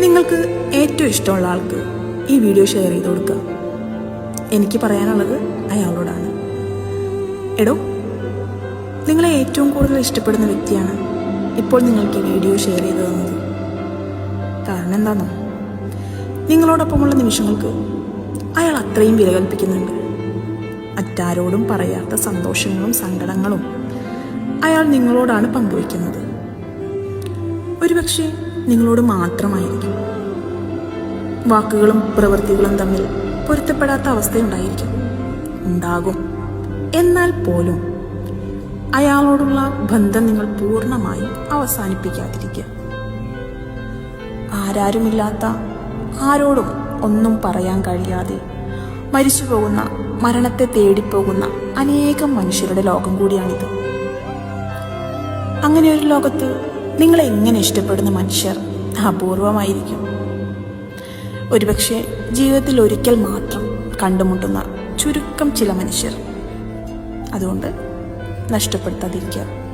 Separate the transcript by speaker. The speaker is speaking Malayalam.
Speaker 1: നിങ്ങൾക്ക് ഏറ്റവും ഇഷ്ടമുള്ള ആൾക്ക് ഈ വീഡിയോ ഷെയർ ചെയ്ത് കൊടുക്കുക. എനിക്ക് പറയാനുള്ളത് അയാളോടാണ്. എടോ, നിങ്ങളെ ഏറ്റവും കൂടുതൽ ഇഷ്ടപ്പെടുന്ന വ്യക്തിയാണ് ഇപ്പോൾ നിങ്ങൾക്ക് ഈ വീഡിയോ ഷെയർ ചെയ്ത് തന്നത്. കാരണം എന്താണെന്നോ, നിങ്ങളോടൊപ്പമുള്ള നിമിഷങ്ങൾക്ക് അയാൾ അത്രയും വില കൽപ്പിക്കുന്നുണ്ട്. മറ്റാരോടും പറയാത്ത സന്തോഷങ്ങളും സങ്കടങ്ങളും അയാൾ നിങ്ങളോടാണ് പങ്കുവയ്ക്കുന്നത്. ഒരുപക്ഷെ നിങ്ങളോട് മാത്രമായിരിക്കും. വാക്കുകളും പ്രവൃത്തികളും തമ്മിൽ പൊരുത്തപ്പെടാത്ത അവസ്ഥയുണ്ടായിരിക്കും, ഉണ്ടാകും. എന്നാൽ പോലും അയാളോടുള്ള ബന്ധം നിങ്ങൾ പൂർണ്ണമായും അവസാനിപ്പിക്കാതിരിക്കുക. ആരാരുമില്ലാത്ത, ആരോടും ഒന്നും പറയാൻ കഴിയാതെ മരിച്ചു പോകുന്ന, മരണത്തെ തേടിപ്പോകുന്ന അനേകം മനുഷ്യരുടെ ലോകം കൂടിയാണിത്. അങ്ങനെ ഒരു ലോകത്ത് നിങ്ങളെ എങ്ങനെ ഇഷ്ടപ്പെടുന്ന മനുഷ്യർ അപൂർവമായിരിക്കും. ഒരുപക്ഷെ ജീവിതത്തിൽ ഒരിക്കൽ മാത്രം കണ്ടുമുട്ടുന്ന ചുരുക്കം ചില മനുഷ്യർ. അതുകൊണ്ട് നഷ്ടപ്പെടുത്താതിരിക്കുക.